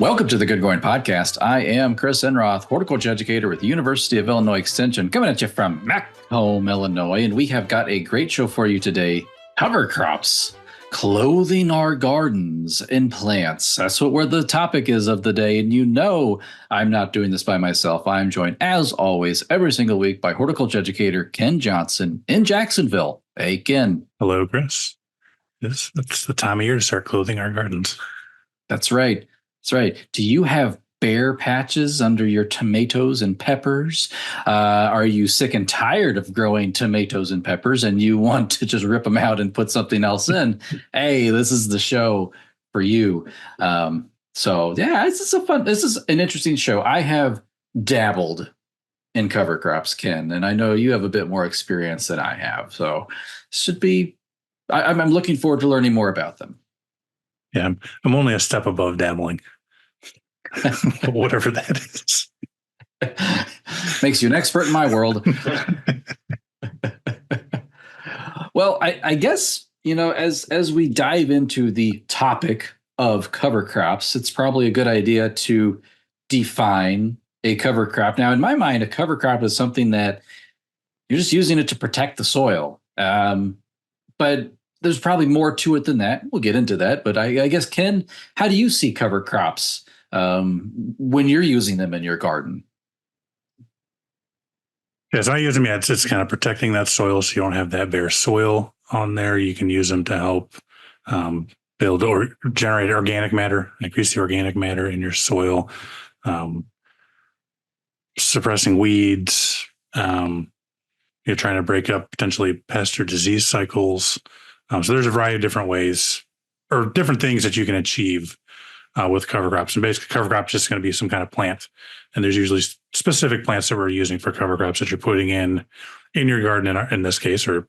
Welcome to the Good Going Podcast. I am Chris Enroth, horticulture educator with the University of Illinois Extension, coming at you from Macomb, Illinois. And we have got a great show for you today. Cover crops, clothing our gardens and plants. That's where the topic is of the day. And you know I'm not doing this by myself. I'm joined, as always, every single week by horticulture educator Ken Johnson in Jacksonville. Hey, Ken. Hello, Chris. It's the time of year to start clothing our gardens. That's right. That's right. Do you have bare patches under your tomatoes and peppers? Are you sick and tired of growing tomatoes and peppers and you want to just rip them out and put something else in? Hey, this is the show for you. This is an interesting show. I have dabbled in cover crops, Ken, and I know you have a bit more experience than I have. So I'm looking forward to learning more about them. Yeah, I'm only a step above dabbling. Whatever that is. Makes you an expert in my world. Well, I guess, as we dive into the topic of cover crops, it's probably a good idea to define a cover crop. Now, in my mind, a cover crop is something that you're just using it to protect the soil. But there's probably more to it than that. We'll get into that. But I guess, Ken, how do you see cover crops when you're using them in your garden? Yes, I use them. Yeah, it's kind of protecting that soil so you don't have that bare soil on there. You can use them to help build or generate organic matter, increase the organic matter in your soil, suppressing weeds. You're trying to break up potentially pest or disease cycles. So there's a variety of different ways or different things that you can achieve with cover crops. And basically, cover crops is just going to be some kind of plant. And there's usually specific plants that we're using for cover crops that you're putting in your garden in this case, or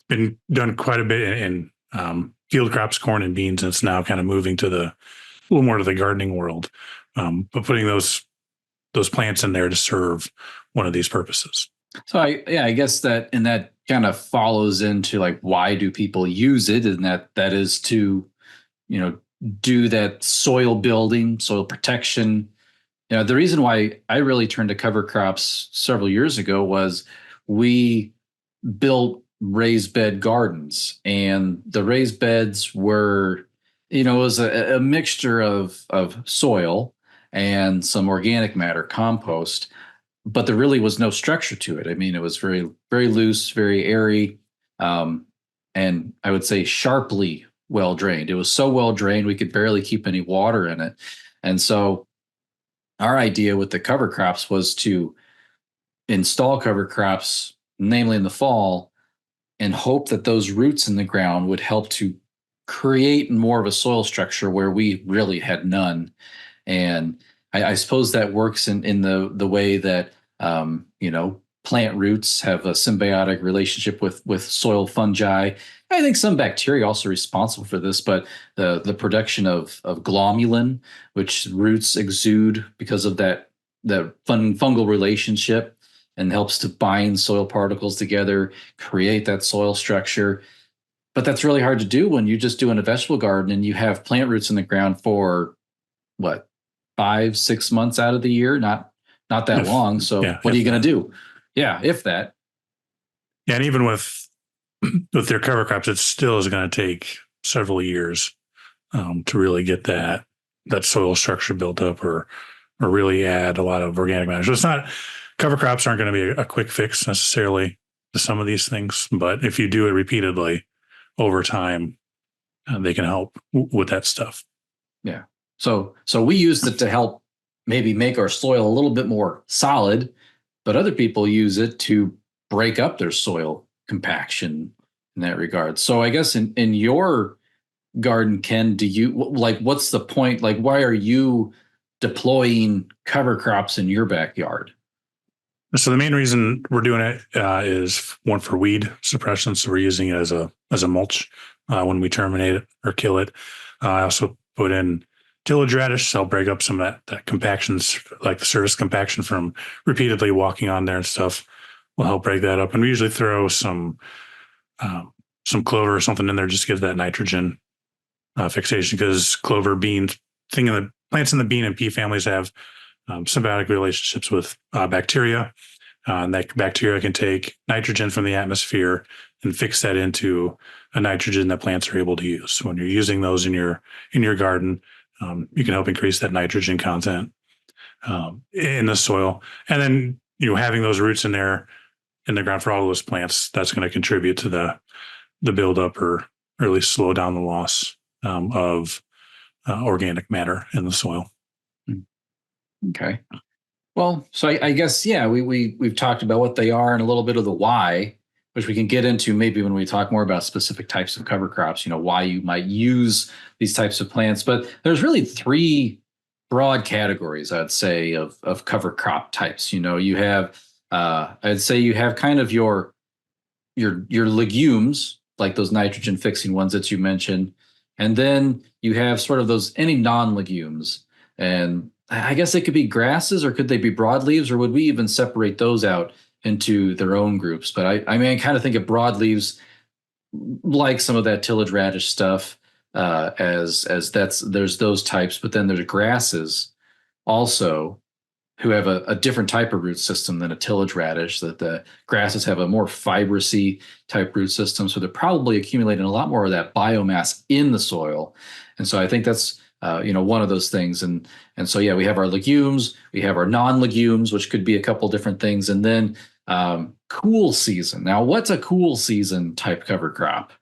been done quite a bit in field crops, corn and beans. And it's now kind of moving to a little more to the gardening world. But putting those plants in there to serve one of these purposes. So I guess that kind of follows into like, why do people use it? And that is to, do that soil building, soil protection. The reason why I really turned to cover crops several years ago was we built raised bed gardens, and the raised beds were, it was a mixture of soil and some organic matter, compost. But there really was no structure to it. I mean, it was very, very loose, very airy, and I would say sharply well drained. It was so well drained, we could barely keep any water in it. And so our idea with the cover crops was to install cover crops, namely in the fall, and hope that those roots in the ground would help to create more of a soil structure where we really had none. And I suppose that works in the way that, plant roots have a symbiotic relationship with soil fungi. I think some bacteria also responsible for this, but the production of glomalin, which roots exude because of the fungal relationship, and helps to bind soil particles together, create that soil structure. But that's really hard to do when you're just doing a vegetable garden and you have plant roots in the ground for 5-6 months out of the year, not that long. So what are you going to do? Yeah, if that. Yeah, and even with their cover crops, it still is going to take several years to really get that soil structure built up or really add a lot of organic matter. So it's not, cover crops aren't going to be a quick fix necessarily to some of these things, but if you do it repeatedly over time, they can help with that stuff. Yeah. So we used it to help maybe make our soil a little bit more solid, but other people use it to break up their soil compaction in that regard. So I guess in your garden, Ken, what's the point? Like, why are you deploying cover crops in your backyard? So the main reason we're doing it is one for weed suppression. So we're using it as a mulch when we terminate it or kill it. I also put in tillage radish, so I'll break up some of that compactions, like the surface compaction from repeatedly walking on there and stuff. Will help break that up. And we usually throw some clover or something in there just to give that nitrogen fixation, because clover, beans, thing in the plants in the bean and pea families have symbiotic relationships with bacteria. And that bacteria can take nitrogen from the atmosphere and fix that into a nitrogen that plants are able to use. So when you're using those in your garden, you can help increase that nitrogen content in the soil. And then having those roots in there in the ground for all those plants, that's going to contribute to the buildup or at least slow down the loss of organic matter in the soil. Okay. Well, so I guess, yeah, we've talked about what they are and a little bit of the why, which we can get into maybe when we talk more about specific types of cover crops, why you might use these types of plants. But there's really three broad categories, I'd say, of cover crop types. You have, I'd say you have kind of your legumes, like those nitrogen fixing ones that you mentioned. And then you have sort of those any non-legumes. And I guess they could be grasses, or could they be broadleaves, or would we even separate those out into their own groups? But I mean, I kind of think of broadleaves like some of that tillage radish stuff as there's those types, but then there's grasses also who have a different type of root system than a tillage radish. That the grasses have a more fibrous-y type root system, so they're probably accumulating a lot more of that biomass in the soil. And so I think that's one of those things. And so, yeah, we have our legumes, we have our non-legumes, which could be a couple different things. And then cool season. Now, what's a cool season type cover crop?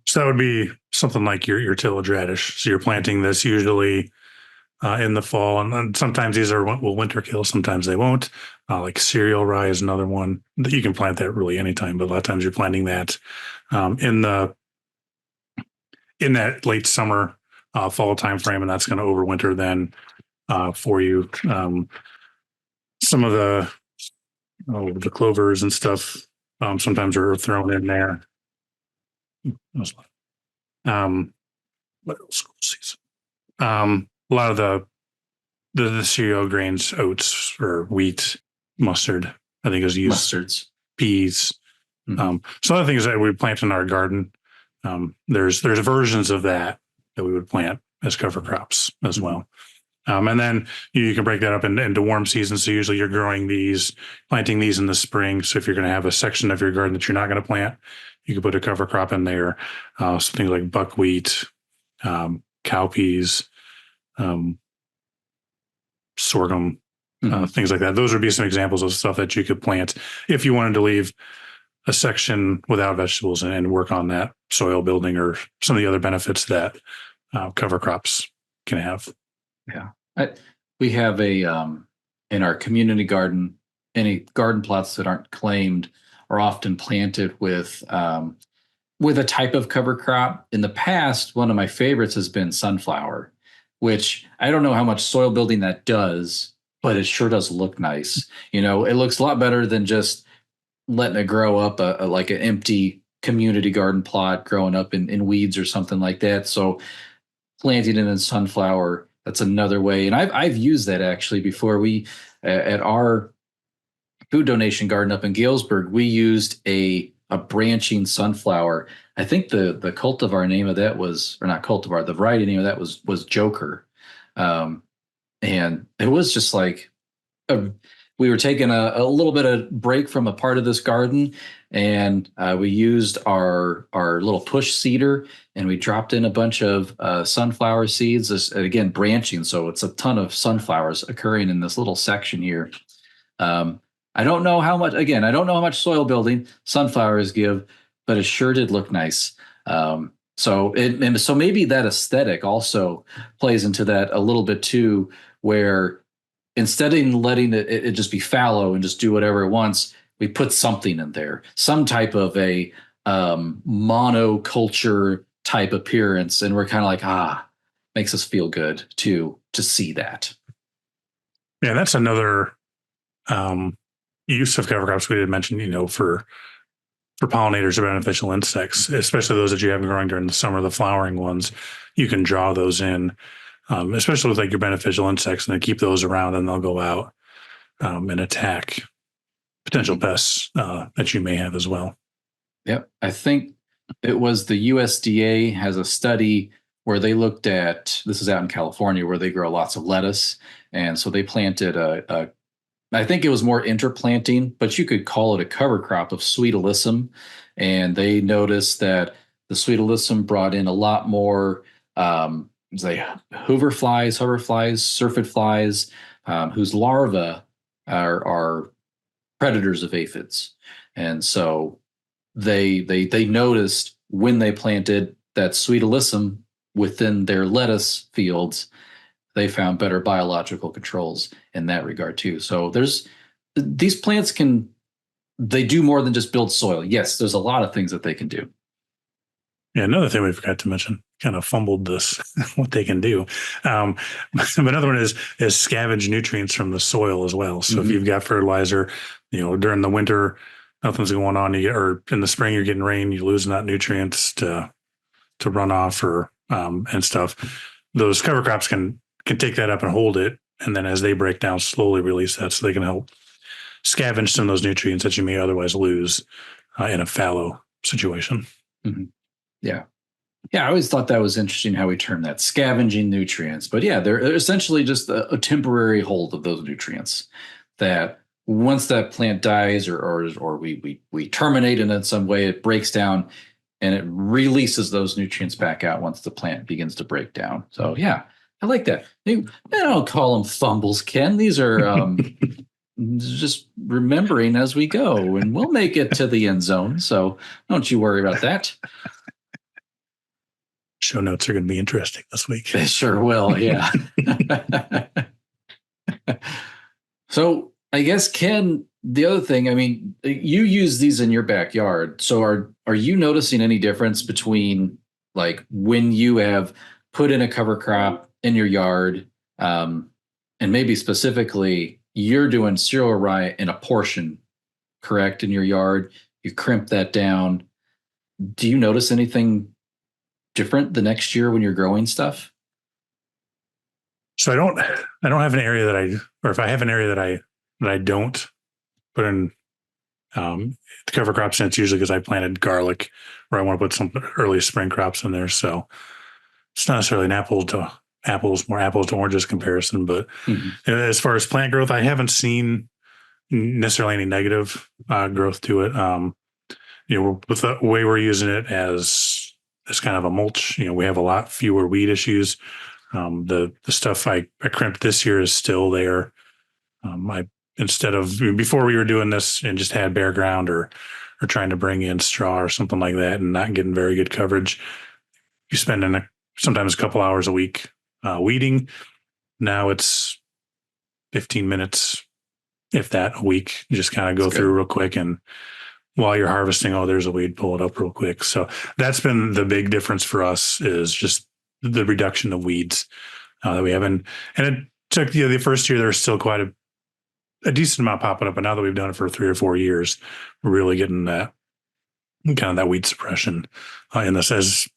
So that would be something like your tillage radish. So you're planting this usually in the fall, and sometimes these will winter kill, sometimes they won't. Like cereal rye is another one that you can plant that really anytime, but a lot of times you're planting that in that late summer, fall time frame, and that's going to overwinter then for you. Some of the clovers and stuff sometimes are thrown in there. What else? A lot of the cereal grains, oats or wheat, mustard, I think is used. Mustards, peas. Mm-hmm. So other things that we plant in our garden. There's versions of that we would plant as cover crops as well. And then you can break that up into warm seasons. So usually you're planting these in the spring. So if you're going to have a section of your garden that you're not going to plant, you can put a cover crop in there. So things like buckwheat, cowpeas, sorghum, things like that. Those would be some examples of stuff that you could plant if you wanted to leave a section without vegetables and work on that soil building or some of the other benefits that cover crops can have. Yeah. We have in our community garden, any garden plots that aren't claimed are often planted with a type of cover crop. In the past, one of my favorites has been sunflower, which I don't know how much soil building that does, but it sure does look nice. It looks a lot better than just letting it grow up like an empty community garden plot growing up in weeds or something like that. So planting it in sunflower, that's another way. And I've used that actually before. We at our food donation garden up in Galesburg, we used a branching sunflower. I think the cultivar name of that was, or not cultivar, the variety name of that was Joker. And it was just like we were taking a little bit of break from a part of this garden, and we used our little push seeder, and we dropped in a bunch of sunflower seeds, again, branching. So it's a ton of sunflowers occurring in this little section here. I don't know how much soil building sunflowers give, but it sure did look nice. So maybe that aesthetic also plays into that a little bit too, where instead of letting it just be fallow and just do whatever it wants, we put something in there, some type of a monoculture type appearance, and we're kind of like, makes us feel good to see that. Yeah, that's another use of cover crops we did mention. For pollinators or beneficial insects, especially those that you have growing during the summer, the flowering ones, you can draw those in. Especially with like your beneficial insects, and then keep those around, and they'll go out and attack potential pests that you may have as well. Yep. I think it was the USDA has a study where they looked at, this is out in California where they grow lots of lettuce. And so they planted I think it was more interplanting, but you could call it a cover crop of sweet alyssum. And they noticed that the sweet alyssum brought in a lot more, say, hoverflies, syrphid flies, whose larvae are predators of aphids. And so they noticed when they planted that sweet alyssum within their lettuce fields, they found better biological controls in that regard too. So these plants they do more than just build soil. Yes, there's a lot of things that they can do. Yeah, another thing we forgot to mention, kind of fumbled this, what they can do. Another one is scavenge nutrients from the soil as well. So if you've got fertilizer, during the winter, nothing's going on, or in the spring, you're getting rain, you're losing that nutrients to run off or and stuff. Those cover crops can take that up and hold it. And then as they break down, slowly release that so they can help scavenge some of those nutrients that you may otherwise lose in a fallow situation. Mm-hmm. Yeah. Yeah, I always thought that was interesting how we term that, scavenging nutrients. But yeah, they're essentially just a temporary hold of those nutrients that once that plant dies or we terminate it in some way, it breaks down and it releases those nutrients back out once the plant begins to break down. So yeah, I like that. I don't call them fumbles, Ken. These are just remembering as we go, and we'll make it to the end zone. So don't you worry about that. Show notes are going to be interesting this week. They sure will, yeah. So I guess, Ken, the other thing, I mean, you use these in your backyard. So are you noticing any difference between like when you have put in a cover crop in your yard, and maybe specifically you're doing cereal rye in a portion, correct, in your yard, you crimp that down. Do you notice anything different the next year when you're growing stuff? So I don't have an area or if I have an area that I don't put in the cover crops in, it's usually because I planted garlic or I want to put some early spring crops in there. So it's not necessarily an more apples to oranges comparison, but as far as plant growth, I haven't seen necessarily any negative growth to it. With the way we're using it as kind of a mulch, we have a lot fewer weed issues. The stuff I crimped this year is still there. Instead of before we were doing this and just had bare ground or trying to bring in straw or something like that and not getting very good coverage, you spend sometimes a couple hours a week weeding. Now it's 15 minutes, if that, a week. You just kind of go through real quick, and while you're harvesting, there's a weed, pull it up real quick. So that's been the big difference for us, is just the reduction of weeds that we have. And it took the first year, there's still quite a decent amount popping up. But now that we've done it for 3 or 4 years, we're really getting that kind of that weed suppression in this as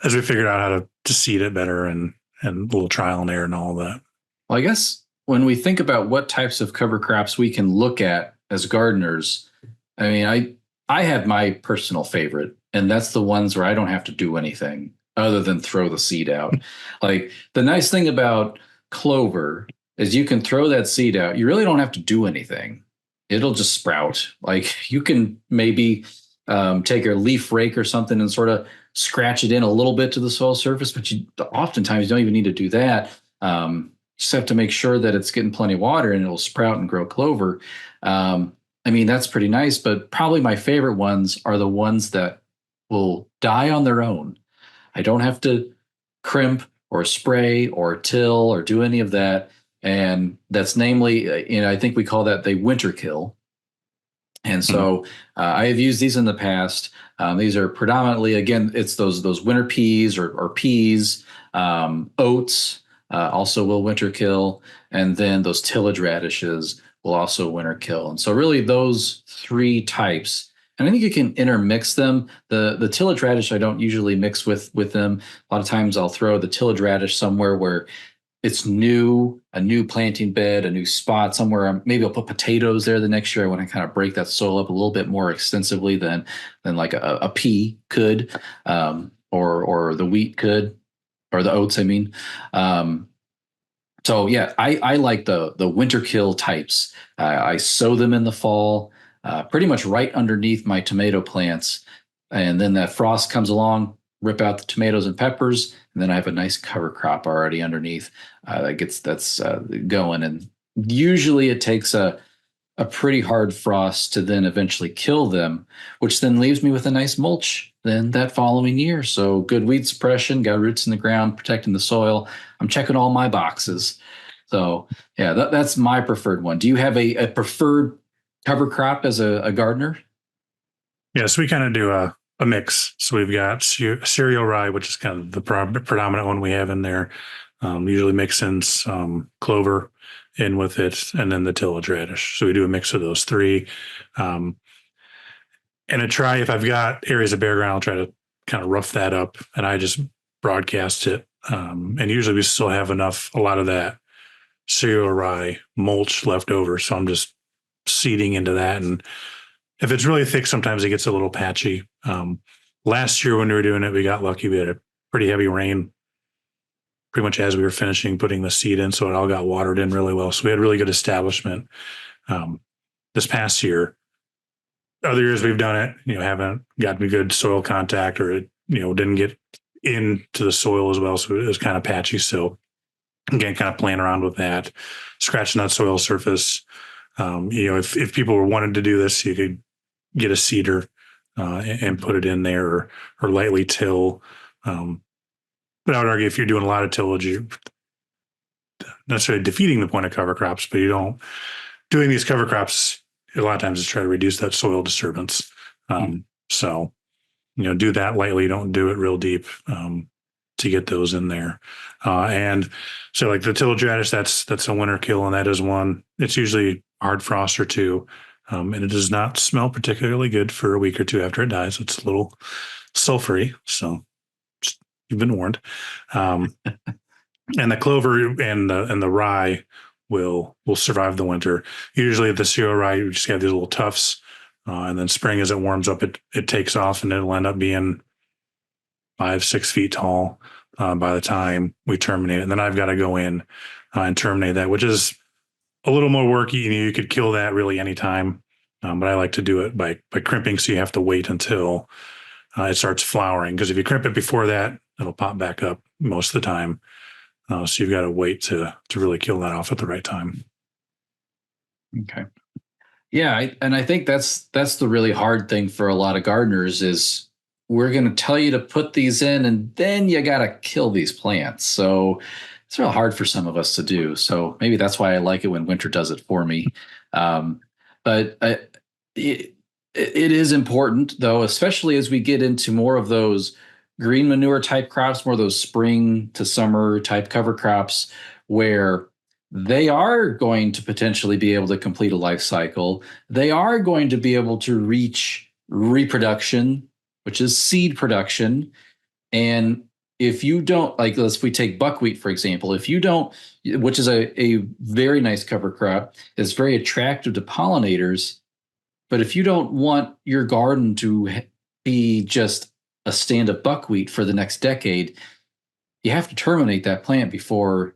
we figured out how to seed it better and a little trial and error and all that. Well, I guess when we think about what types of cover crops we can look at as gardeners, I mean, I have my personal favorite, and that's the ones where I don't have to do anything other than throw the seed out. Like, the nice thing about clover is you can throw that seed out. You really don't have to do anything. It'll just sprout. Like, you can maybe take a leaf rake or something and sort of scratch it in a little bit to the soil surface, but you oftentimes don't even need to do that. Just have to make sure that it's getting plenty of water and it'll sprout and grow clover. I mean, that's pretty nice, but probably my favorite ones are the ones that will die on their own. I don't have to crimp or spray or till or do any of that. And that's namely, I think we call that the winterkill. And so I have used these in the past. These are predominantly, again, it's those winter peas or peas, oats also will winterkill, and then those tillage radishes will also winterkill. And so really those 3 types, and I think you can intermix them. The tillage radish I don't usually mix with them. A lot of times I'll throw the tillage radish somewhere where it's a new planting bed, a new spot somewhere. Maybe I'll put potatoes there the next year. I want to kind of break that soil up a little bit more extensively than like a pea could, or the wheat could. or the oats, I mean. Um, so yeah, I like the winter kill types. I sow them in the fall, pretty much right underneath my tomato plants, and then that frost comes along, rip out the tomatoes and peppers, and then I have a nice cover crop already underneath that's going. And usually it takes a pretty hard frost to then eventually kill them, which then leaves me with a nice mulch then that following year. So good weed suppression, got roots in the ground, protecting the soil. I'm checking all my boxes. So yeah, that's my preferred one. Do you have a preferred cover crop as a gardener? Yes, we kind of do a mix. So we've got cereal rye, which is kind of the predominant one we have in there. Usually mix in some clover in with it, and then the tillage radish. So we do a mix of those three. Um, and I try, if I've got areas of bare ground, I'll try to kind of rough that up, and I just broadcast it. And usually we still have a lot of that cereal rye mulch left over. So I'm just seeding into that. And if it's really thick, sometimes it gets a little patchy. Last year when we were doing it, we got lucky. We had a pretty heavy rain pretty much as we were finishing putting the seed in. So it all got watered in really well. So we had really good establishment. This past year, other years we've done it, haven't gotten good soil contact, or it, didn't get into the soil as well. So it was kind of patchy. So again, kind of playing around with that, scratching that soil surface. If people were wanted to do this, you could get a seeder and put it in there, or lightly till. But I would argue if you're doing a lot of tillage, you're necessarily defeating the point of cover crops, but you don't doing these cover crops a lot of times is try to reduce that soil disturbance. So, do that lightly. Don't do it real deep to get those in there. And so like the tillage radish, that's a winter kill, and that is one. It's usually hard frost or two. And it does not smell particularly good for a week or two after it dies. It's a little sulfury. So you've been warned. And the clover and the rye will survive the winter. Usually at the cereal rye, you just have these little tufts. And then spring, as it warms up, it takes off, and it'll end up being 5-6 feet tall by the time we terminate it. And then I've got to go in and terminate that, which is a little more work. You could kill that really anytime. But I like to do it by crimping. So you have to wait until it starts flowering. Because if you crimp it before that, it'll pop back up most of the time. So you've got to wait to really kill that off at the right time. Okay. Yeah. And I think that's the really hard thing for a lot of gardeners is we're going to tell you to put these in, and then you got to kill these plants. So it's real hard for some of us to do. So maybe that's why I like it when winter does it for me. But it is important, though, especially as we get into more of those green manure type crops, more of those spring to summer type cover crops, where they are going to potentially be able to complete a life cycle. They are going to be able to reach reproduction, which is seed production. And if you don't, like, if we take buckwheat, for example, if you don't, which is a very nice cover crop, it's very attractive to pollinators. But if you don't want your garden to be just a stand of buckwheat for the next decade, you have to terminate that plant before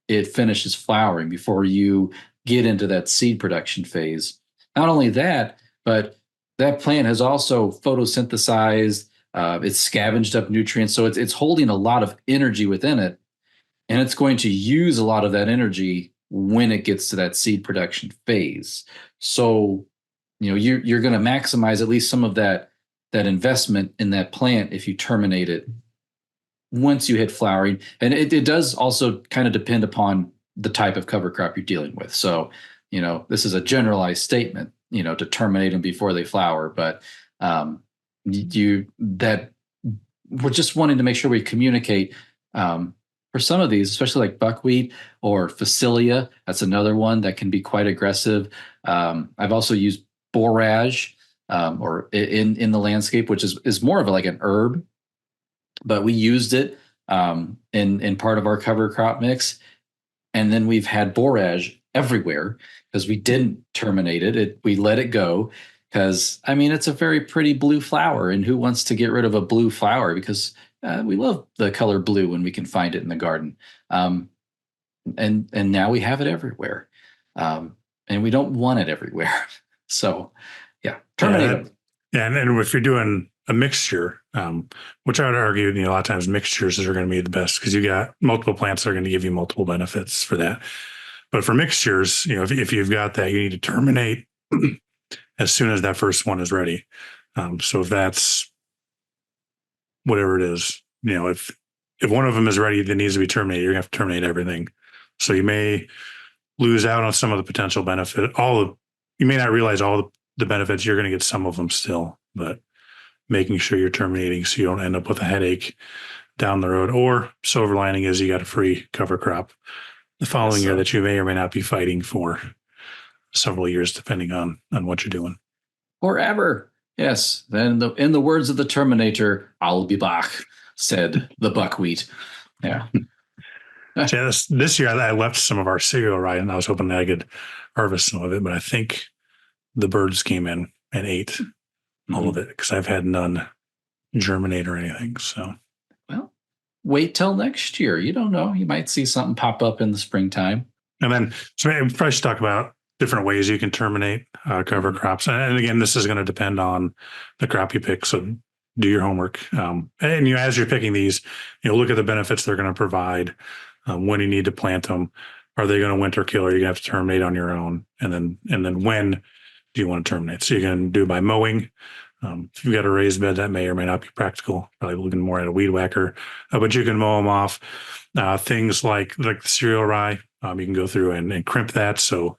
it finishes flowering, before you get into that seed production phase. Not only that, but that plant has also photosynthesized, it's scavenged up nutrients. So it's holding a lot of energy within it. And it's going to use a lot of that energy when it gets to that seed production phase. So, you're going to maximize at least some of that investment in that plant if you terminate it once you hit flowering. And it does also kind of depend upon the type of cover crop you're dealing with. So, this is a generalized statement, to terminate them before they flower, but we're just wanting to make sure we communicate for some of these, especially like buckwheat or Phacelia. That's another one that can be quite aggressive. I've also used borage or in the landscape, which is more of like an herb, but we used it in part of our cover crop mix. And then we've had borage everywhere because we didn't terminate it. We let it go because I mean it's a very pretty blue flower, and who wants to get rid of a blue flower? Because we love the color blue when we can find it in the garden. And now we have it everywhere, and we don't want it everywhere. So, yeah, terminate them. Yeah, and if you're doing a mixture, which I would argue, a lot of times mixtures are going to be the best because you got multiple plants that are going to give you multiple benefits for that. But for mixtures, if you've got that, you need to terminate as soon as that first one is ready. So if that's whatever it is, if one of them is ready that needs to be terminated, you're going to have to terminate everything. So you may lose out on some of the potential benefit. You may not realize all the benefits. You're going to get some of them still, but making sure you're terminating so you don't end up with a headache down the road. Or silver lining is you got a free cover crop the following year that you may or may not be fighting for several years, depending on what you're doing. Forever. Yes. Then in the words of the Terminator, I'll be back, said the buckwheat. Yeah. Yeah, this year I left some of our cereal rye, and I was hoping that I could harvest some of it, but I think the birds came in and ate all of it because I've had none germinate or anything. So, well, wait till next year. You don't know. You might see something pop up in the springtime. And then, so we probably should talk about different ways you can terminate cover crops. And again, this is going to depend on the crop you pick. So do your homework. And as you're picking these, look at the benefits they're going to provide. When you need to plant them, are they going to winter kill, or are you going to have to terminate on your own? And then when do you want to terminate? So you're going to do it by mowing. If you've got a raised bed, that may or may not be practical. Probably looking more at a weed whacker, but you can mow them off. Things like the cereal rye, you can go through and crimp that. So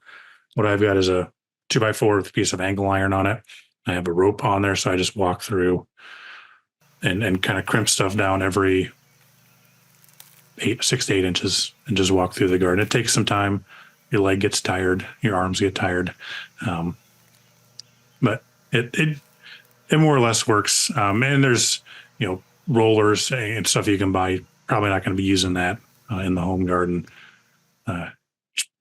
what I've got is a 2x4 with a piece of angle iron on it. I have a rope on there, so I just walk through and kind of crimp stuff down every 6 to 8 inches and just walk through the garden. It takes some time. Your leg gets tired, your arms get tired, but it more or less works. And there's rollers and stuff you can buy. Probably not going to be using that in the home garden, probably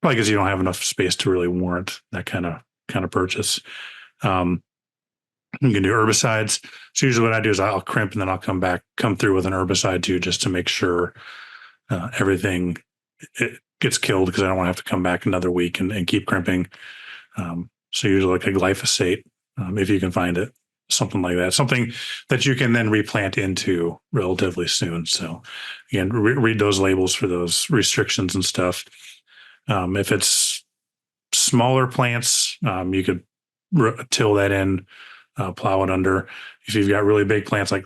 because you don't have enough space to really warrant that kind of purchase. You can do herbicides. So usually what I do is I'll crimp and then I'll come through with an herbicide too, just to make sure everything it gets killed, because I don't want to have to come back another week and keep crimping. So usually like a glyphosate, if you can find it, something like that, something that you can then replant into relatively soon. So again, read those labels for those restrictions and stuff. If it's smaller plants, you could till that in, plow it under. If you've got really big plants, like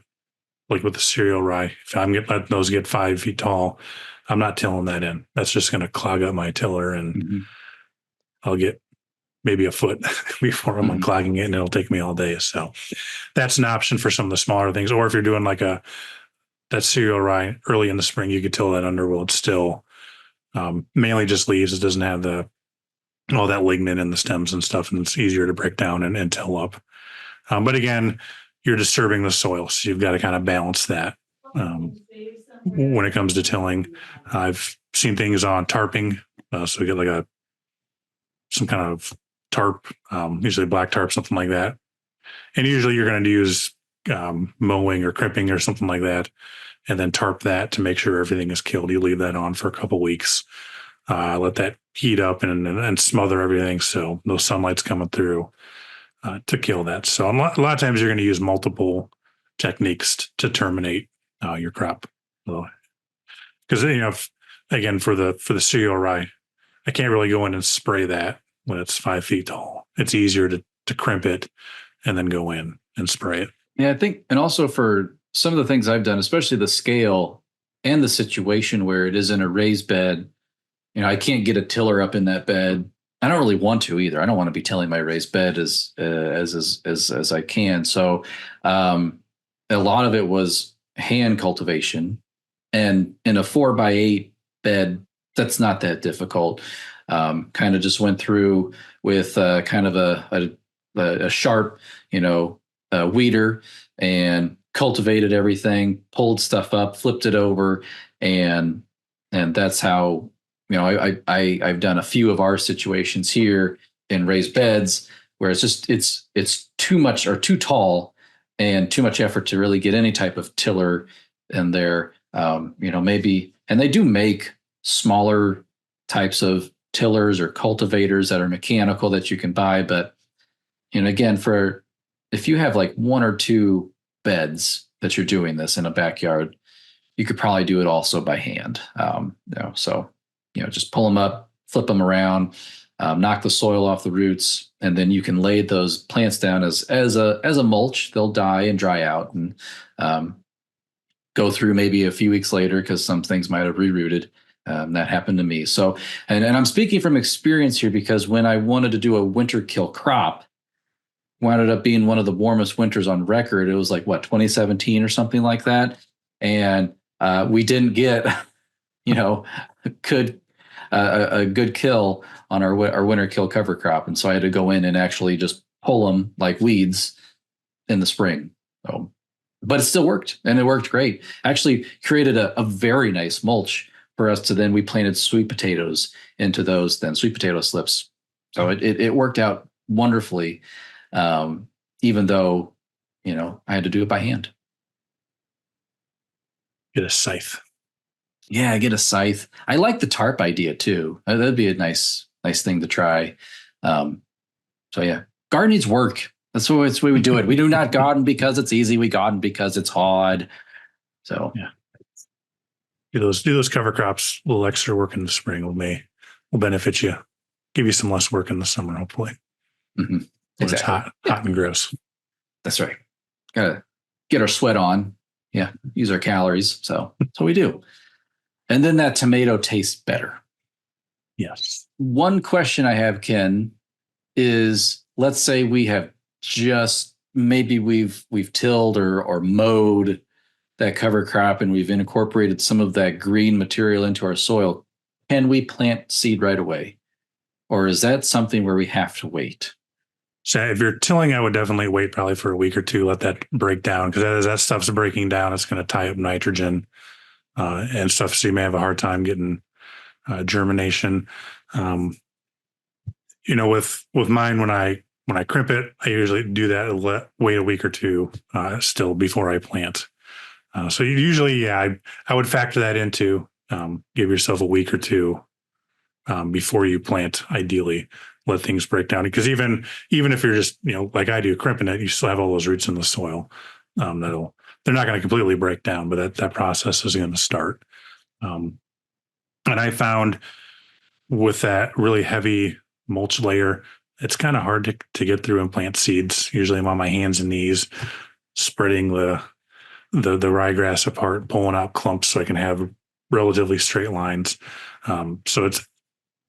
with the cereal rye, if I'm letting those get 5 feet tall, I'm not tilling that in. That's just going to clog up my tiller, and I'll get maybe a foot before I'm unclogging it, and it'll take me all day. So that's an option for some of the smaller things. Or if you're doing like that cereal rye early in the spring, you could till that under. Well, it's still mainly just leaves. It doesn't have all that lignin in the stems and stuff, and it's easier to break down and till up. But again, you're disturbing the soil, so you've got to kind of balance that when it comes to tilling. I've seen things on tarping, so we get like some kind of tarp, usually black tarp, something like that. And usually you're going to use mowing or crimping or something like that, and then tarp that to make sure everything is killed. You leave that on for a couple of weeks, let that heat up and smother everything so no sunlight's coming through to kill that. So a lot of times you're going to use multiple techniques to terminate your crop. Because again, for the cereal rye, I can't really go in and spray that when it's 5 feet tall. It's easier to crimp it and then go in and spray it. Yeah, I think, and also for some of the things I've done, especially the scale and the situation where it is in a raised bed, I can't get a tiller up in that bed. I don't really want to either. I don't want to be tilling my raised bed as I can. So a lot of it was hand cultivation, and in a 4x8 bed, that's not that difficult. Kind of just went through with kind of a sharp, weeder, and cultivated everything, pulled stuff up, flipped it over, and that's how. I've done a few of our situations here in raised beds where it's too much or too tall and too much effort to really get any type of tiller in there. Maybe, and they do make smaller types of tillers or cultivators that are mechanical that you can buy. But, again, if you have like one or two beds that you're doing this in a backyard, you could probably do it also by hand. Just pull them up, flip them around, knock the soil off the roots, and then you can lay those plants down as a mulch. They'll die and dry out and go through maybe a few weeks later because some things might have rerooted. That happened to me. So, and I'm speaking from experience here because when I wanted to do a winter kill crop, wound up being one of the warmest winters on record. It was like 2017 or something like that, and we didn't get, a good kill on our winter kill cover crop, and so I had to go in and actually just pull them like weeds in the spring. So, but it still worked, and it worked great. Actually, created a very nice mulch for us to then we planted sweet potatoes into those sweet potato slips. So it worked out wonderfully. Even though, I had to do it by hand. Get a scythe. Yeah, get a scythe. I like the tarp idea too. That'd be a nice thing to try. Gardening's work. That's the way we do it. We do not garden because it's easy. We garden because it's hard. So yeah, do those cover crops. A little extra work in the spring will benefit you. Give you some less work in the summer, hopefully. Mm-hmm. When it's hot and gross. That's right. Gotta get our sweat on. Yeah, use our calories. So that's what we do. And then that tomato tastes better. Yes. One question I have, Ken, is let's say we have just maybe we've tilled or mowed that cover crop and we've incorporated some of that green material into our soil. Can we plant seed right away? Or is that something where we have to wait? So if you're tilling, I would definitely wait probably for a week or two, let that break down, because as that stuff's breaking down, it's going to tie up nitrogen and stuff. So you may have a hard time getting germination. With mine, when I crimp it, I usually do that, wait a week or two still before I plant. So usually, I would factor that into give yourself a week or two before you plant, ideally. Let things break down, because even if you're just like I do crimping it, you still have all those roots in the soil. They're not going to completely break down, but that process is going to start. And I found with that really heavy mulch layer, it's kind of hard to get through and plant seeds. Usually I'm on my hands and knees spreading the ryegrass apart, pulling out clumps so I can have relatively straight lines. So it's,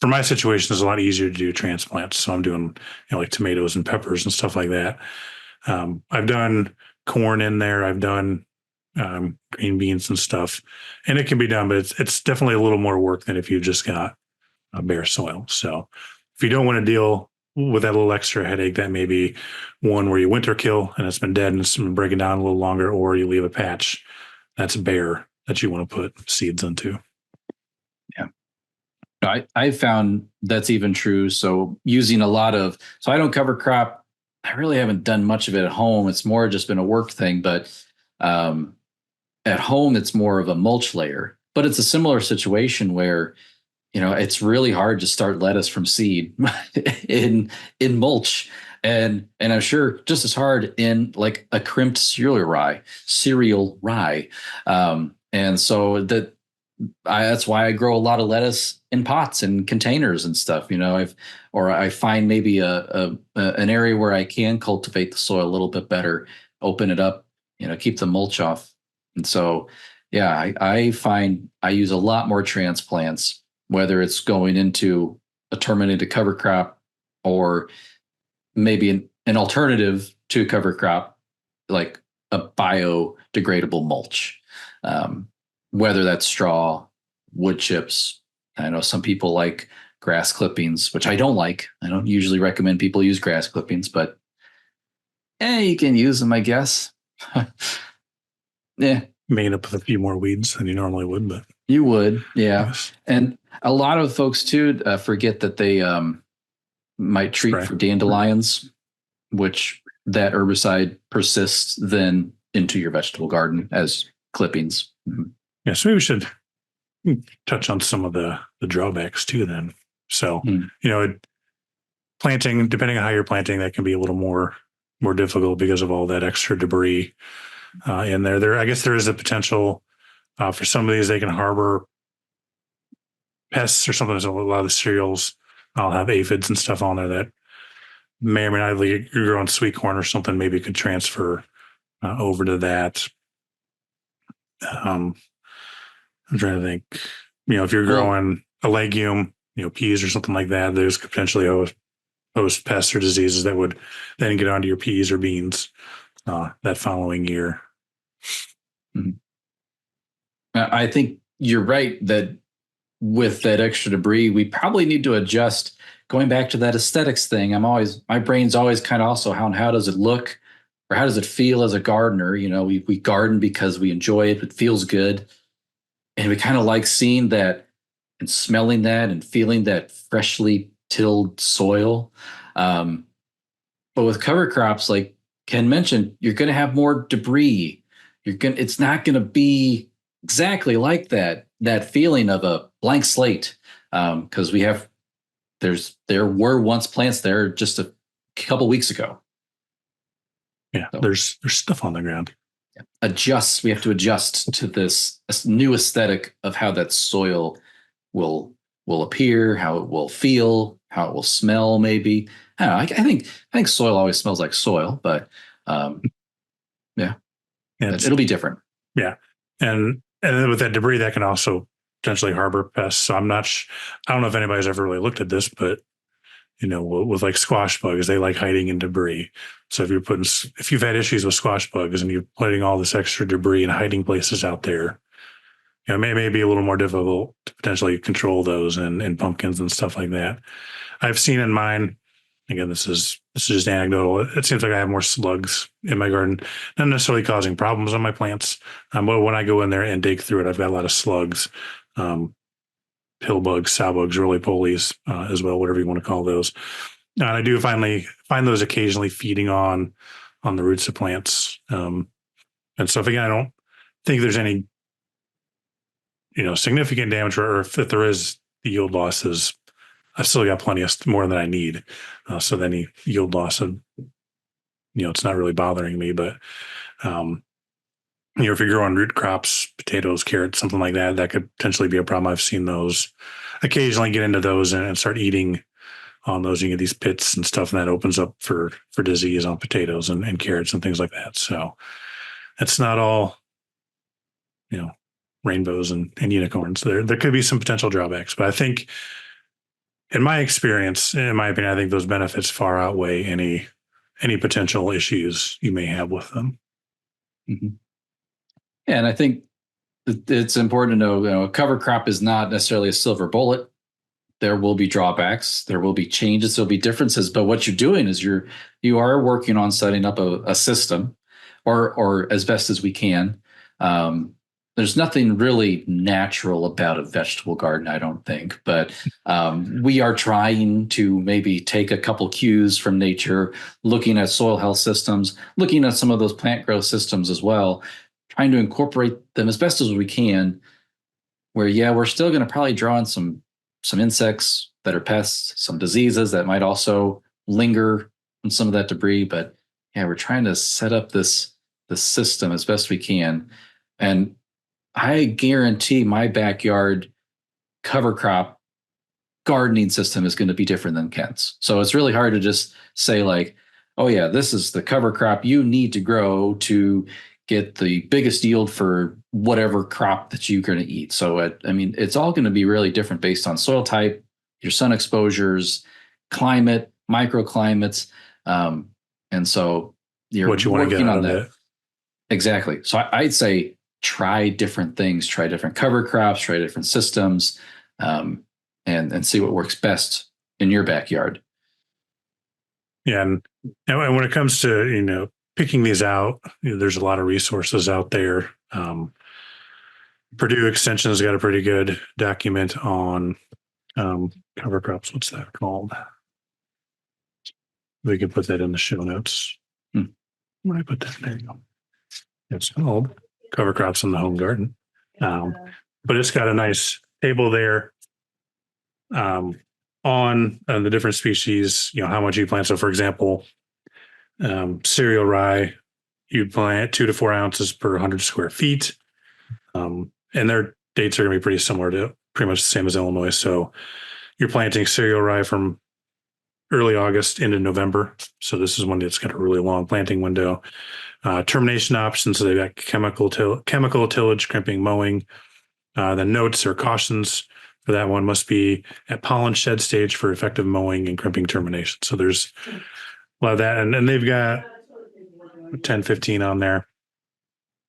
for my situation, it's a lot easier to do transplants. So I'm doing, like tomatoes and peppers and stuff like that. I've done corn in there. I've done green beans and stuff, and it can be done, but it's definitely a little more work than if you just got a bare soil. So if you don't want to deal with that little extra headache, that may be one where you winter kill and it's been dead and it's been breaking down a little longer, or you leave a patch that's bare that you want to put seeds into. Yeah. I found that's even true. So using so I don't cover crop. I really haven't done much of it at home. It's more just been a work thing, but at home, it's more of a mulch layer, but it's a similar situation where, it's really hard to start lettuce from seed in mulch. And I'm sure just as hard in like a crimped cereal rye. And so that's why I grow a lot of lettuce in pots and containers and stuff. I find maybe an area where I can cultivate the soil a little bit better, open it up, keep the mulch off. And so, yeah, I find I use a lot more transplants, whether it's going into a terminated cover crop or maybe an alternative to cover crop, like a biodegradable mulch. Whether that's straw, wood chips. I know some people like grass clippings, which I don't like. I don't usually recommend people use grass clippings, but you can use them, I guess. Yeah. Made up with a few more weeds than you normally would, but you would. Yeah. Yes. And a lot of folks too forget that they might treat for dandelions. which that herbicide persists then into your vegetable garden as clippings. Yeah, so maybe we should touch on some of the drawbacks too then. So, planting, depending on how you're planting, that can be a little more difficult because of all that extra debris in there. I guess there is a potential for some of these, they can harbor pests or something. So a lot of the cereals, I'll have aphids and stuff on there that may or may not, you're growing sweet corn or something, maybe could transfer over to that. I'm trying to think, if you're growing a legume, peas or something like that, there's potentially host pests or diseases that would then get onto your peas or beans that following year. Mm-hmm. I think you're right that with that extra debris, we probably need to adjust. Going back to that aesthetics thing, my brain's always kind of also how does it look or how does it feel as a gardener? We garden because we enjoy it. It feels good. And we kind of like seeing that and smelling that and feeling that freshly tilled soil. But with cover crops, like Ken mentioned, you're going to have more debris. It's not going to be exactly like that feeling of a blank slate. Because there were once plants there just a couple weeks ago. Yeah, so there's stuff on the ground. We have to adjust to this new aesthetic of how that soil will appear, how it will feel, how it will smell. Maybe I don't know. I think soil always smells like soil, but it'll be different. Yeah, and then with that debris, that can also potentially harbor pests. So I don't know if anybody's ever really looked at this, but with like squash bugs, they like hiding in debris. So if you've had issues with squash bugs and you're putting all this extra debris in hiding places out there, it may be a little more difficult to potentially control those in pumpkins and stuff like that. I've seen in mine, again, this is just anecdotal. It seems like I have more slugs in my garden, not necessarily causing problems on my plants. But when I go in there and dig through it, I've got a lot of slugs, pill bugs, sow bugs, roly-polies as well, whatever you want to call those. And I do finally find those occasionally feeding on the roots of plants and stuff. Again, I don't think there's any significant damage, or if there is yield losses, I've still got plenty of more than I need. So any yield loss, it's not really bothering me. But if you're growing root crops, potatoes, carrots, something like that, that could potentially be a problem. I've seen those occasionally get into those and start eating on those. You get these pits and stuff, and that opens up for disease on potatoes and carrots and things like that. So it's not all, rainbows and unicorns. There could be some potential drawbacks, but I think, in my experience, in my opinion, I think those benefits far outweigh any potential issues you may have with them. Mm-hmm. And I think it's important to know, a cover crop is not necessarily a silver bullet. There will be drawbacks, there will be changes, there'll be differences. But what you're doing is you are working on setting up a system, or as best as we can. There's nothing really natural about a vegetable garden, I don't think, but we are trying to maybe take a couple cues from nature, looking at soil health systems, looking at some of those plant growth systems as well, trying to incorporate them as best as we can, where, we're still going to probably draw in some insects that are pests, some diseases that might also linger on some of that debris. But we're trying to set up this system as best we can. And I guarantee my backyard cover crop gardening system is going to be different than Kent's. So it's really hard to just say like, oh yeah, this is the cover crop you need to grow to get the biggest yield for whatever crop that you're going to eat. So it's all going to be really different based on soil type, your sun exposures, climate, microclimates. And so you're what you want to get out of that. it. Exactly. So I'd say try different things, try different cover crops, try different systems, and see what works best in your backyard. Yeah. And when it comes to, picking these out, there's a lot of resources out there. Purdue Extension has got a pretty good document on cover crops. What's that called? We can put that in the show notes. Where did I put that? There you go. It's called Cover Crops in the Home Garden. But it's got a nice table there on the different species, how much you plant. So for example, cereal rye, you'd plant 2 to 4 ounces per 100 square feet. And their dates are going to be pretty similar to pretty much the same as Illinois. So you're planting cereal rye from early August into November. So this is one that's got a really long planting window. Termination options. So they've got chemical tillage, crimping, mowing. The notes or cautions for that one must be at pollen shed stage for effective mowing and crimping termination. So there's a lot of that. And they've got 10, 15 on there.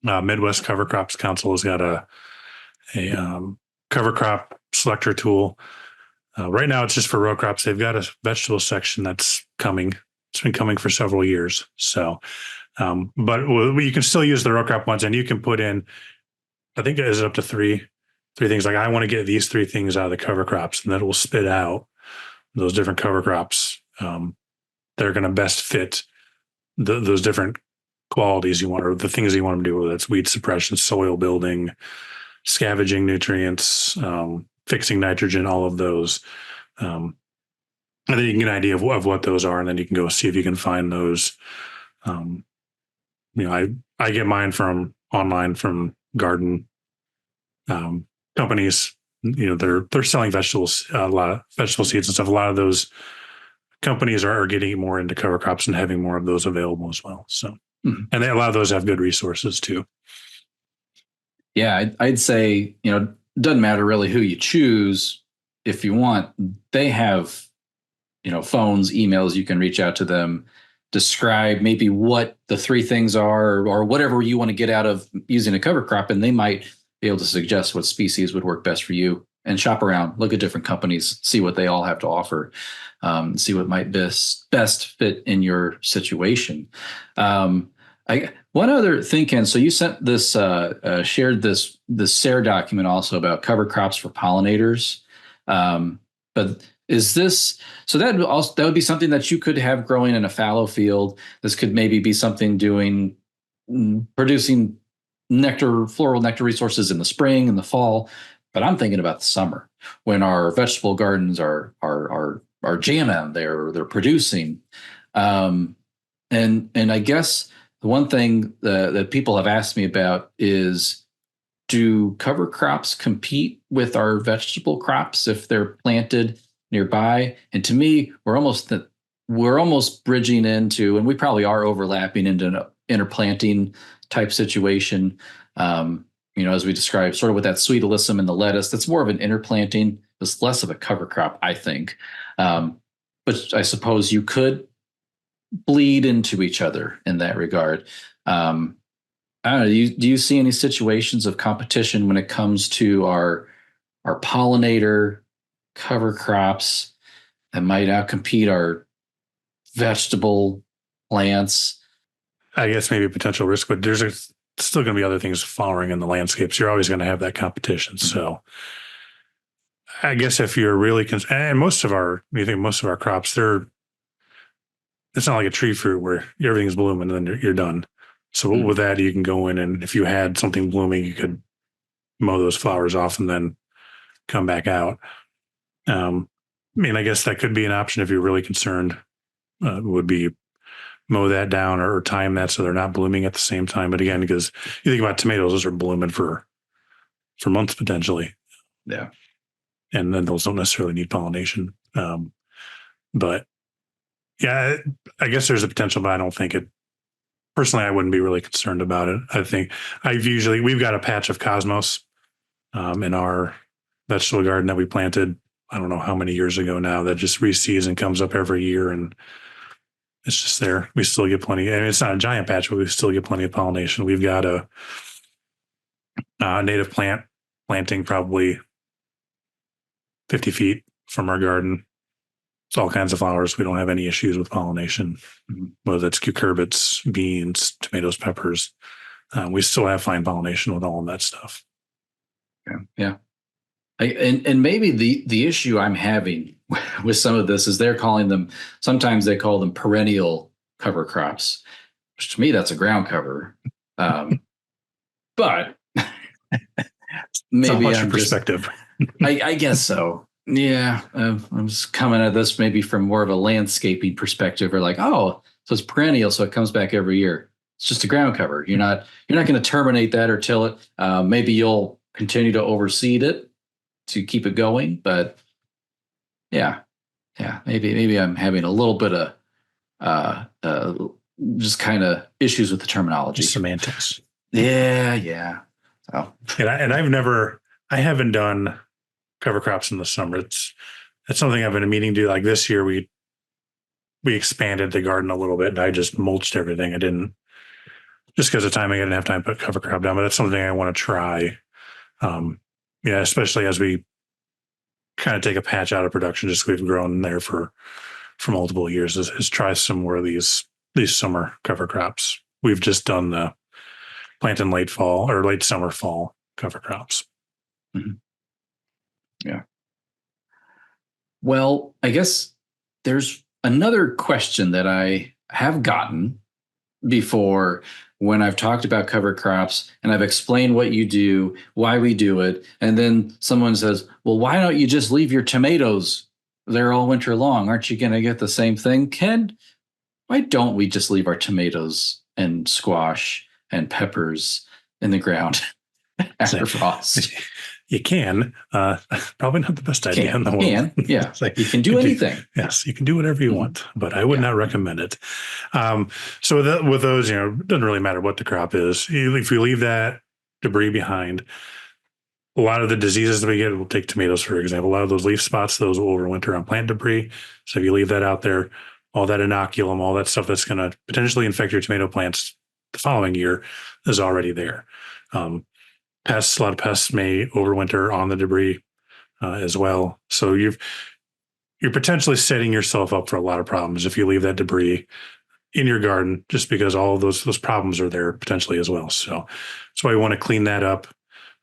Midwest Cover Crops Council has got a cover crop selector tool. Right now, it's just for row crops. They've got a vegetable section that's coming. It's been coming for several years. So, but you can still use the row crop ones, and you can put in, I think it is up to three things. Like I want to get these 3 things out of the cover crops, and that will spit out those different cover crops that are going to best fit those different qualities you want, or the things you want them to do, whether it's weed suppression, soil building, scavenging nutrients, fixing nitrogen, all of those. And then you can get an idea of what those are, and then you can go see if you can find those. I get mine from online from garden companies. They're selling vegetables, a lot of vegetable seeds and stuff. A lot of those companies are getting more into cover crops and having more of those available as well. So, and a lot of those have good resources too. Yeah, I'd say, it doesn't matter really who you choose. If you want, they have, phones, emails, you can reach out to them, describe maybe what the 3 things are or whatever you want to get out of using a cover crop, and they might be able to suggest what species would work best for you. And shop around, look at different companies, see what they all have to offer, see what might best fit in your situation. One other thing, Ken, so you sent this, shared this SARE document also about cover crops for pollinators. But is this, so that would be something that you could have growing in a fallow field. This could maybe be something producing floral nectar resources in the spring and the fall. But I'm thinking about the summer when our vegetable gardens are jamming, they're producing. And I guess the one thing that people have asked me about is, do cover crops compete with our vegetable crops if they're planted nearby? And to me, we're almost bridging into, and we probably are overlapping into an interplanting type situation. As we described, sort of with that sweet alyssum and the lettuce, that's more of an interplanting. It's less of a cover crop, I think. But I suppose you could bleed into each other in that regard. I don't know. Do you see any situations of competition when it comes to our pollinator cover crops that might outcompete our vegetable plants? I guess maybe a potential risk, but there's still going to be other things flowering in the landscapes. You're always going to have that competition. Mm-hmm. So I guess if you're really and most of our crops, it's not like a tree fruit where everything's blooming and then you're done. So with that, you can go in, and if you had something blooming, you could mow those flowers off and then come back out. I guess that could be an option if you're really concerned. Would be mow that down or time that so they're not blooming at the same time. But again, because you think about tomatoes, those are blooming for months potentially. Yeah. And then those don't necessarily need pollination. But yeah, I guess there's a potential, but I don't think it. Personally, I wouldn't be really concerned about it. I think we've got a patch of cosmos in our vegetable garden that we planted, I don't know how many years ago now, that just reseeds and comes up every year, and it's just there. We still get plenty. I mean, it's not a giant patch, but we still get plenty of pollination. We've got a native planting probably 50 feet from our garden. It's all kinds of flowers. We don't have any issues with pollination, whether it's cucurbits, beans, tomatoes, peppers. We still have fine pollination with all of that stuff. Yeah. And maybe the issue I'm having with some of this is they're calling them, sometimes they call them perennial cover crops, which to me, that's a ground cover. But maybe I'm perspective. I guess so. Yeah. I'm just coming at this maybe from more of a landscaping perspective, or like, oh, so it's perennial, so it comes back every year. It's just a ground cover. You're not going to terminate that or till it. Maybe you'll continue to overseed it to keep it going, but yeah, maybe I'm having a little bit of just kind of issues with the terminology, semantics. Yeah. So, and I haven't done cover crops in the summer. It's something I've been meaning to do. Like this year, we expanded the garden a little bit, and I just mulched everything. I didn't, just because of timing, I didn't have time to put cover crop down. But that's something I want to try. Especially as we kind of take a patch out of production, just we've grown there for multiple years, is try some more of these summer cover crops. We've just done the plant in late fall or late summer, fall cover crops. Mm-hmm. Yeah. Well, I guess there's another question that I have gotten before when I've talked about cover crops and I've explained what you do, why we do it. And then someone says, well, why don't you just leave your tomatoes there all winter long? Aren't you going to get the same thing? Ken, why don't we just leave our tomatoes and squash and peppers in the ground after frost? You can. Probably not the best idea in the world. Yeah. You can do anything. Yes, you can do whatever you want, but I would not recommend it. So with those, it doesn't really matter what the crop is. If you leave that debris behind, a lot of the diseases that we get, we'll take tomatoes, for example, a lot of those leaf spots, those will overwinter on plant debris. So if you leave that out there, all that inoculum, all that stuff that's going to potentially infect your tomato plants the following year is already there. Pests, a lot of pests may overwinter on the debris as well. So you're potentially setting yourself up for a lot of problems if you leave that debris in your garden, just because all of those problems are there potentially as well. So that's why you want to clean that up,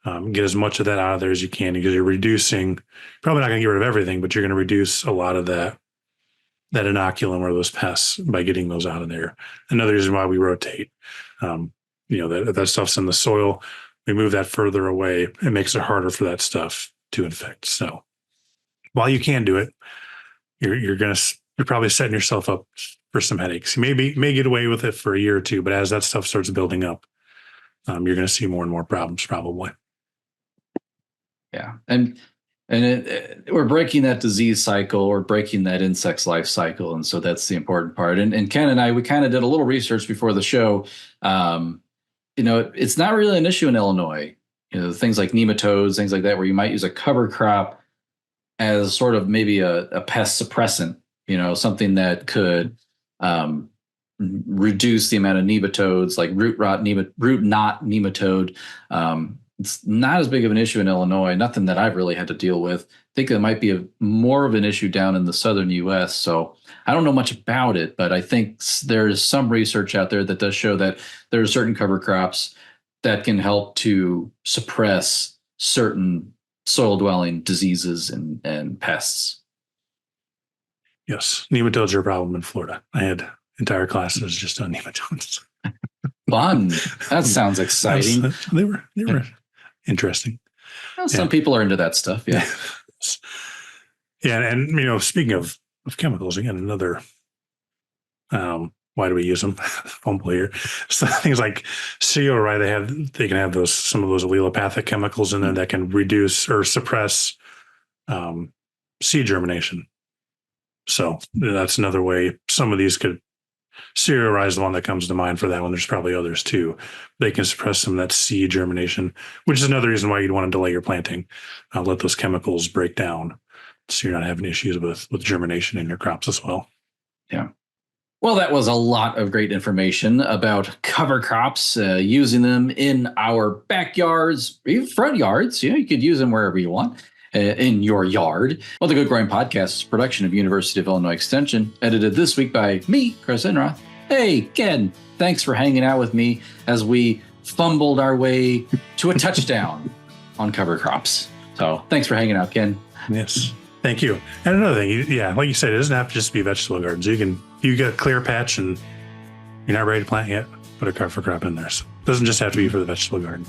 get as much of that out of there as you can, because you're probably not going to get rid of everything, but you're going to reduce a lot of that inoculum or those pests by getting those out of there. Another reason why we rotate, that stuff's in the soil. We move that further away, it makes it harder for that stuff to infect. So while you can do it, you're probably setting yourself up for some headaches. You may get away with it for a year or two, but as that stuff starts building up, you're going to see more and more problems probably. Yeah. And we're breaking that disease cycle, or breaking that insect's life cycle. And so that's the important part. And Ken and I, we kind of did a little research before the show. It's not really an issue in Illinois. Things like nematodes, things like that, where you might use a cover crop as sort of maybe a pest suppressant, something that could reduce the amount of nematodes, like root knot nematode. It's not as big of an issue in Illinois, nothing that I've really had to deal with. I think it might be more of an issue down in the southern U.S. So I don't know much about it, but I think there's some research out there that does show that there are certain cover crops that can help to suppress certain soil-dwelling diseases and pests. Yes, nematodes are a problem in Florida. I had entire classes just on nematodes. Fun. That sounds exciting. They were interesting. Well, some people are into that stuff. Yeah. Yeah. And, speaking of chemicals, again, another, why do we use them? Fumble here. So things like CO, right? They can have some of those allelopathic chemicals in there that can reduce or suppress seed germination. So that's another way. Some of these could, Cereorize is the one that comes to mind for that one. There's probably others too. They can suppress some of that seed germination, which is another reason why you'd want to delay your planting. Let those chemicals break down, so you're not having issues with germination in your crops as well. Yeah. Well, that was a lot of great information about cover crops, using them in our backyards, even front yards. You could use them wherever you want. In your yard. Well, the Good Growing Podcast is a production of University of Illinois Extension, edited this week by me, Chris Enroth. Hey, Ken, thanks for hanging out with me as we fumbled our way to a touchdown on cover crops. So thanks for hanging out, Ken. Yes. Thank you. And another thing, yeah, like you said, it doesn't have to just be vegetable gardens. You get a clear patch and you're not ready to plant yet, put a cover crop in there. So it doesn't just have to be for the vegetable garden.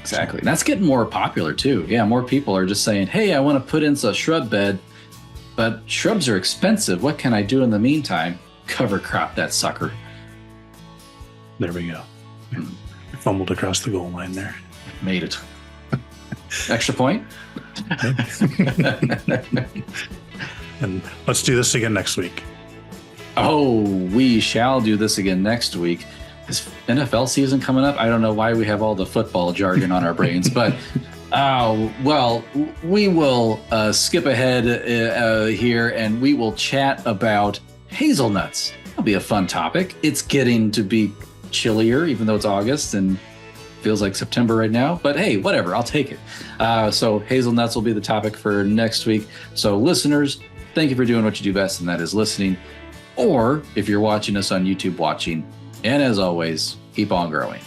Exactly. And that's getting more popular too. Yeah, more people are just saying, hey, I want to put in a shrub bed, but shrubs are expensive. What can I do in the meantime? Cover crop that sucker. There we go. Fumbled across the goal line there. Made it. Extra point. And let's do this again next week. Oh, we shall do this again next week. Is NFL season coming up? I don't know why we have all the football jargon on our brains, but well, we will skip ahead here and we will chat about hazelnuts. That'll be a fun topic. It's getting to be chillier, even though it's August and feels like September right now, but hey, whatever, I'll take it. So hazelnuts will be the topic for next week. So listeners, thank you for doing what you do best, and that is listening. Or if you're watching us on YouTube, watching. And as always, keep on growing.